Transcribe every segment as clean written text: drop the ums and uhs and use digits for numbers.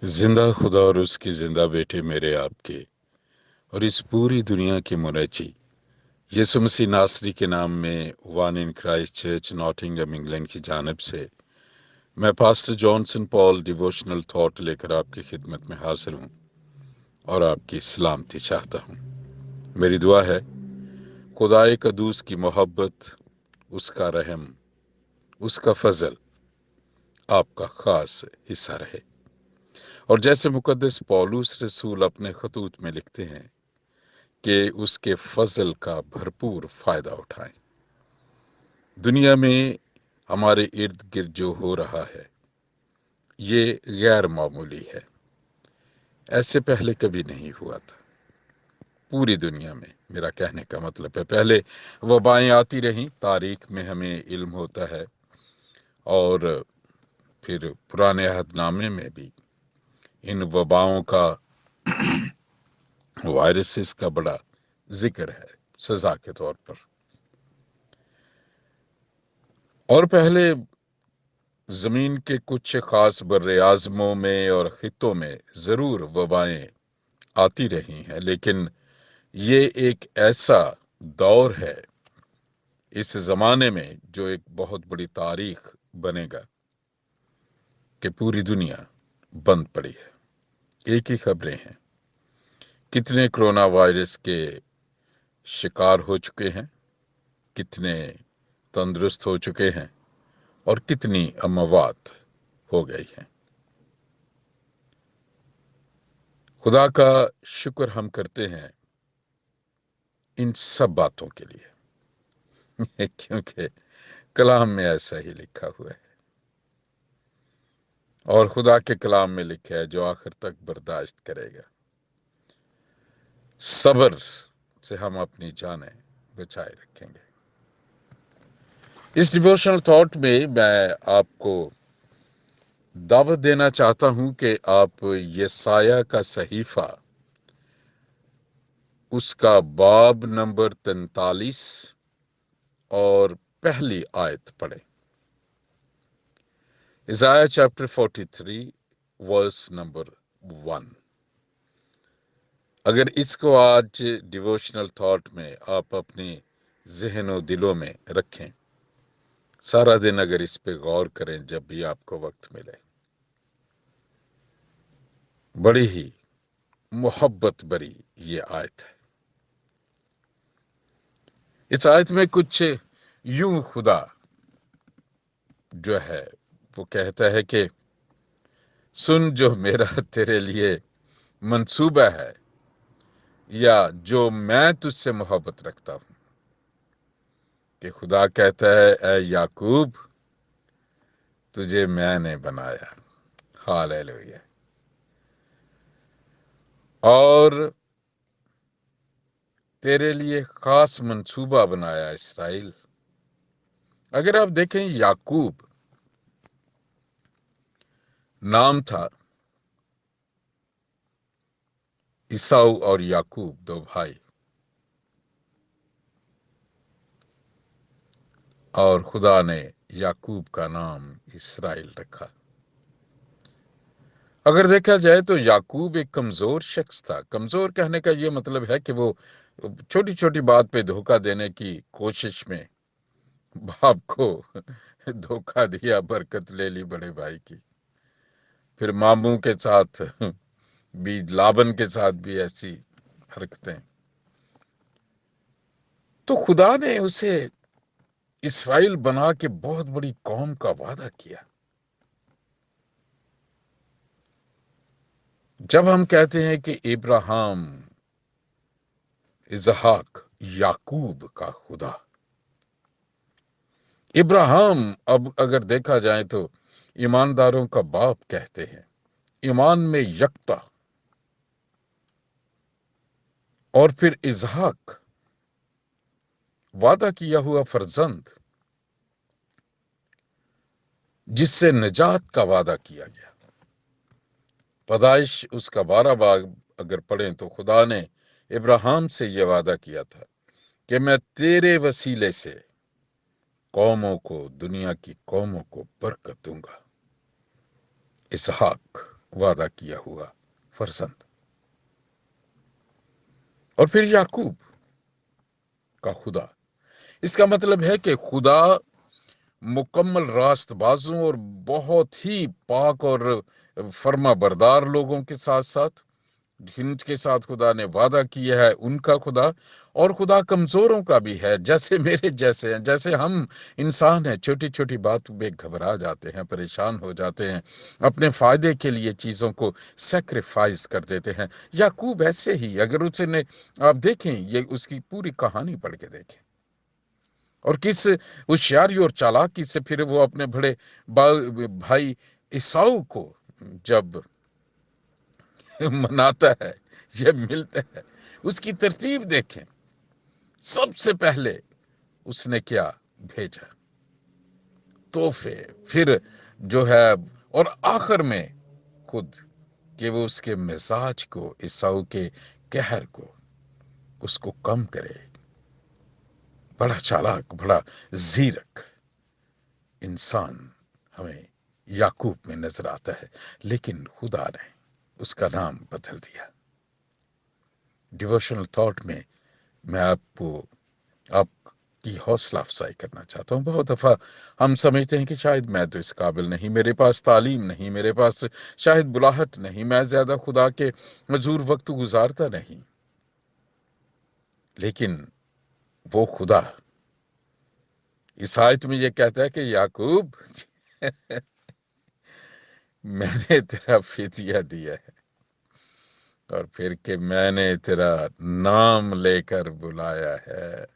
जिंदा खुदा और उसकी जिंदा बेटे मेरे आपके और इस पूरी दुनिया की मुनज्जी यीशु मसीह नासरी के नाम में one in Christ church Nottingham England की जानिब से मैं pastor Johnson Paul devotional thought लेकर आपकी खिदमत में हाजिर हूँ और आपकी सलामती चाहता हूँ। मेरी दुआ है खुदाए कदूस की मोहब्बत, उसका रहम, उसका फजल आपका खास हिस्सा रहे। और जैसे मुकद्दस पौलुस रसूल अपने खतूत में लिखते हैं कि उसके फजल का भरपूर फायदा उठाएं। दुनिया में हमारे इर्द गिर्द जो हो रहा है ये गैर मामूली है, ऐसे पहले कभी नहीं हुआ था पूरी दुनिया में। मेरा कहने का मतलब है पहले वबाएं आती रहीं, तारीख में हमें इल्म होता है, और फिर पुराने अहदनामे में भी इन वबाओं का वायरसेस का बड़ा जिक्र है सजा के तौर पर। और पहले जमीन के कुछ खास बर्रे आज़मों में और खित्तों में जरूर वबाएं आती रही हैं, लेकिन ये एक ऐसा दौर है इस जमाने में जो एक बहुत बड़ी तारीख बनेगा कि पूरी दुनिया बंद पड़ी है। एक ही खबरें हैं, कितने कोरोना वायरस के शिकार हो चुके हैं, कितने तंदुरुस्त हो चुके हैं और कितनी अमवात हो गई हैं। खुदा का शुक्र हम करते हैं इन सब बातों के लिए क्योंकि कलाम में ऐसा ही लिखा हुआ है, और खुदा के कलाम में लिखा है जो आखिर तक बर्दाश्त करेगा, सब्र से हम अपनी जानें बचाए रखेंगे। इस डिवोशनल थॉट में मैं आपको दावत देना चाहता हूं कि आप यसाया का सहीफा, उसका बाब नंबर 43 और पहली आयत पढ़ें। Isaiah chapter 43 verse number 1। अगर इसको आज डिवोशनल थॉट में आप अपने जहन और दिलों में रखें, सारा दिन अगर इस पे गौर करें जब भी आपको वक्त मिले, बड़ी ही मोहब्बत भरी ये आयत है। इस आयत में कुछ यूं खुदा जो है वो कहता है कि सुन जो मेरा तेरे लिए मंसूबा है, या जो मैं तुझसे मोहब्बत रखता हूं। कि खुदा कहता है ऐ याकूब, तुझे मैंने बनाया, हालेलुया, और तेरे लिए खास मंसूबा बनाया इसराइल। अगर आप देखें, याकूब नाम था, ईसाऊ और याकूब दो भाई, और खुदा ने याकूब का नाम इसराइल रखा। अगर देखा जाए तो याकूब एक कमजोर शख्स था। कमजोर कहने का यह मतलब है कि वो छोटी छोटी बात पे धोखा देने की कोशिश में बाप को धोखा दिया, बरकत ले ली बड़े भाई की। फिर मामू के साथ भी, लाबन के साथ भी ऐसी हरकतें। तो खुदा ने उसे इसराइल बना के बहुत बड़ी कौम का वादा किया। जब हम कहते हैं कि इब्राहिम, इसहाक, याकूब का खुदा, इब्राहिम अब अगर देखा जाए तो ईमानदारों का बाप कहते हैं, ईमान में यकता। और फिर इसहाक, वादा किया हुआ फर्जंद, जिससे निजात का वादा किया गया। पैदाइश उसका 12 बाग अगर पढ़ें तो खुदा ने इब्राहिम से यह वादा किया था कि मैं तेरे वसीले से कौमों को, दुनिया की कौमों को बरकत दूंगा। इसहाक वादा किया हुआ फर्जंद। और फिर याकूब का खुदा, इसका मतलब है कि खुदा मुकम्मल रास्तबाजों और बहुत ही पाक और फर्मा बरदार लोगों के साथ साथ जिनके साथ खुदा ने वादा किया है उनका खुदा, और खुदा कमजोरों का भी है, जैसे मेरे जैसे हैं, जैसे हम इंसान हैं, छोटी छोटी बात में घबरा जाते हैं, परेशान हो जाते हैं, अपने फायदे के लिए चीजों को सेक्रीफाइस कर देते हैं। याकूब ऐसे ही, अगर उसने, आप देखें, ये उसकी पूरी कहानी पढ़ के देखें, और किस होशियारी और चालाकी से फिर वो अपने बड़े भाई ईसाऊ को जब मनाता है, ये मिलता है, उसकी तरतीब देखें। सबसे पहले उसने क्या भेजा, तोहफे, फिर जो है, और आखिर में खुद कि वो उसके मिजाज को, ईसाऊ के कहर को, उसको कम करे। बड़ा चालाक, बड़ा जीरक इंसान हमें याकूब में नजर आता है, लेकिन खुदा ने उसका नाम बदल दिया। डिवोशनल थॉट में मैं आपकी हौसला अफजाई करना चाहता हूं। बहुत दफा हम समझते हैं कि शायद मैं तो इस काबिल नहीं, मेरे पास तालीम नहीं, मेरे पास शायद बुलाहट नहीं, मैं ज्यादा खुदा के हजूर वक्त गुजारता नहीं, लेकिन वो खुदा इस आयत में ये कहता है कि याकूब मैंने तेरा फिदिया दिया है, और फिर कि मैंने तेरा नाम लेकर बुलाया है,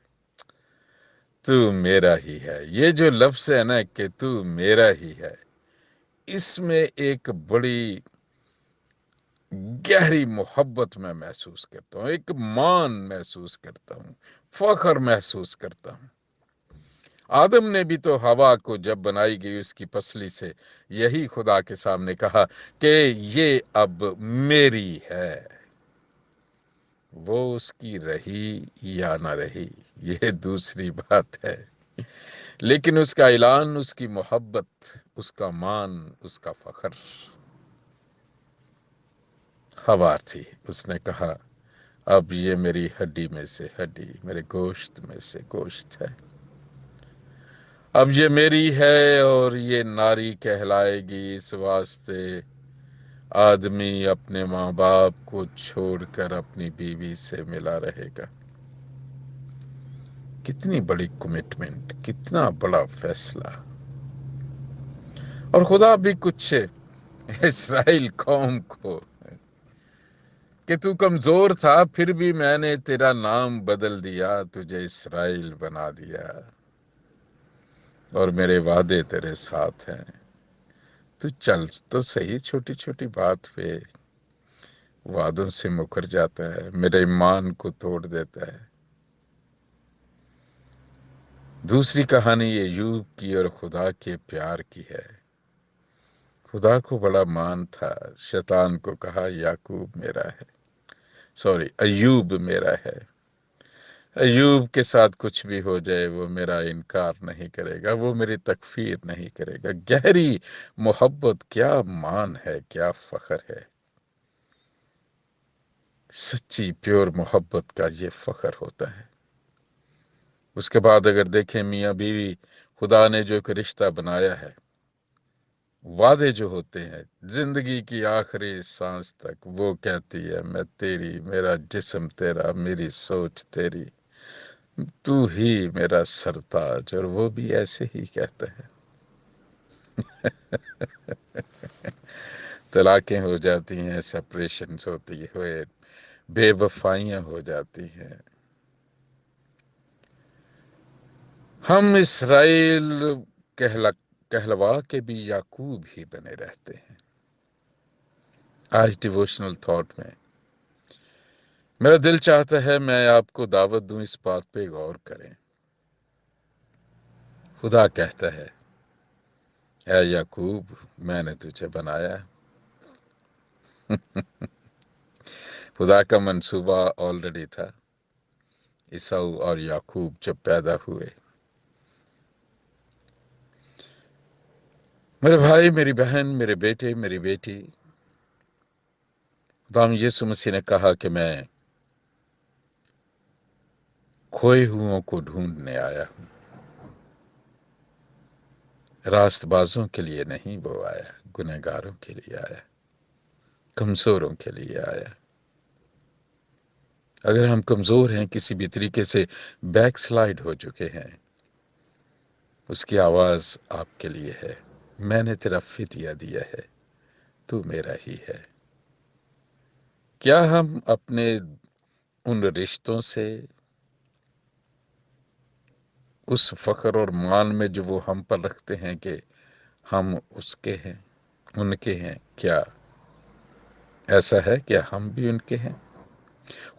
तू मेरा ही है। ये जो लफ्ज है ना कि तू मेरा ही है, इसमें एक बड़ी गहरी मोहब्बत मैं महसूस करता हूं, एक मान महसूस करता हूं, फख्र महसूस करता हूं। आदम ने भी तो हवा को जब बनाई गई उसकी पसली से यही खुदा के सामने कहा कि ये अब मेरी है। वो उसकी रही या ना रही ये दूसरी बात है, लेकिन उसका ऐलान, उसकी मोहब्बत, उसका मान, उसका फख्र हवा थी। उसने कहा अब ये मेरी हड्डी में से हड्डी, मेरे गोश्त में से गोश्त है, अब ये मेरी है और ये नारी कहलाएगी। इस वास्ते आदमी अपने माँ बाप को छोड़कर अपनी बीवी से मिला रहेगा। कितनी बड़ी कमिटमेंट, कितना बड़ा फैसला। और खुदा भी कुछ इस्राएल कौम को कि तू कमजोर था, फिर भी मैंने तेरा नाम बदल दिया, तुझे इस्राएल बना दिया, और मेरे वादे तेरे साथ हैं। तू चल तो सही, छोटी छोटी बात पे वादों से मुकर जाता है, मेरे ईमान को तोड़ देता है। दूसरी कहानी ये अय्यूब की और खुदा के प्यार की है। खुदा को बड़ा मान था, शैतान को कहा याकूब मेरा है, सॉरी अय्यूब मेरा है, अय्यूब के साथ कुछ भी हो जाए वो मेरा इनकार नहीं करेगा, वो मेरी तकफीर नहीं करेगा। गहरी मोहब्बत, क्या मान है, क्या फख्र है। सच्ची प्योर मोहब्बत का ये फख्र होता है। उसके बाद अगर देखें मियाँ बीवी, खुदा ने जो एक रिश्ता बनाया है, वादे जो होते हैं जिंदगी की आखिरी सांस तक, वो कहती है मैं तेरी, मेरा जिस्म तेरा, मेरी सोच तेरी, तू ही मेरा सरताज। और वो भी ऐसे ही कहता है। तलाकें हो जाती हैं, सेपरेशंस होती हुए, बेवफाइयां हो जाती हैं, हम इसराइल कहलवा के भी याकूब ही बने रहते हैं। आज डिवोशनल थॉट में मेरा दिल चाहता है मैं आपको दावत दूं, इस बात पे गौर करें। खुदा कहता है ऐ याकूब मैंने तुझे बनाया। खुदा का मंसूबा ऑलरेडी था। ईसाऊ और याकूब जब पैदा हुए, मेरे भाई, मेरी बहन, मेरे बेटे, मेरी बेटी, खुदावंद यीशु मसीह ने कहा कि मैं खोए हुओं को ढूंढने आया हूं, रास्तबाजों के लिए नहीं वो आया, गुनहगारों के लिए आया, कमजोरों के लिए आया। अगर हम कमजोर हैं, किसी भी तरीके से बैकस्लाइड हो चुके हैं, उसकी आवाज आपके लिए है। मैंने तेरा फिदिया दिया है, तू मेरा ही है। क्या हम अपने उन रिश्तों से, उस फख्र और मान में जो वो हम पर रखते हैं कि हम उसके हैं, उनके हैं, क्या ऐसा है? क्या हम भी उनके हैं?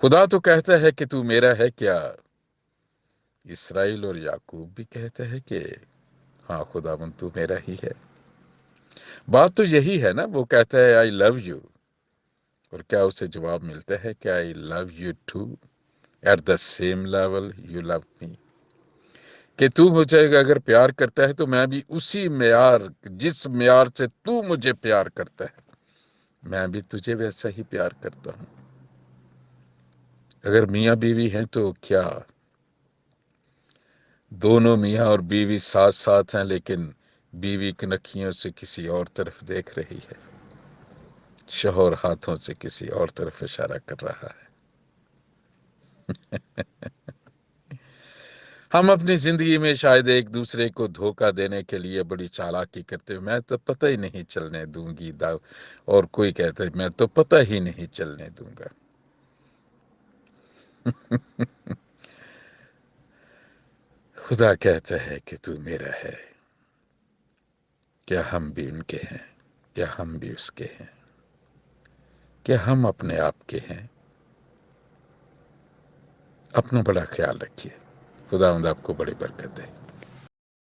खुदा तो कहता है कि तू मेरा है। क्या इसराइल और याकूब भी कहते हैं कि हाँ खुदावंद तू मेरा ही है? बात तो यही है ना, वो कहता है आई लव यू, और क्या उसे जवाब मिलता है कि I love you too at the same level you love me? कि तू मुझे अगर प्यार करता है तो मैं भी उसी म्यार, जिस म्यार से तू मुझे प्यार करता है, मैं भी तुझे वैसा ही प्यार करता हूं। अगर मियां बीवी हैं तो क्या दोनों मियां और बीवी साथ साथ हैं, लेकिन बीवी की नखियों से किसी और तरफ देख रही है, शौहर हाथों से किसी और तरफ इशारा कर रहा है। हम अपनी जिंदगी में शायद एक दूसरे को धोखा देने के लिए बड़ी चालाकी करते हुए, मैं तो पता ही नहीं चलने दूंगी दाव, और कोई कहता है मैं तो पता ही नहीं चलने दूंगा। खुदा कहता है कि तू मेरा है। क्या हम भी उनके हैं? क्या हम भी उसके हैं? क्या हम अपने आप के हैं? अपना बड़ा ख्याल रखिए। खुदावंद आपको बड़ी बरकत दे।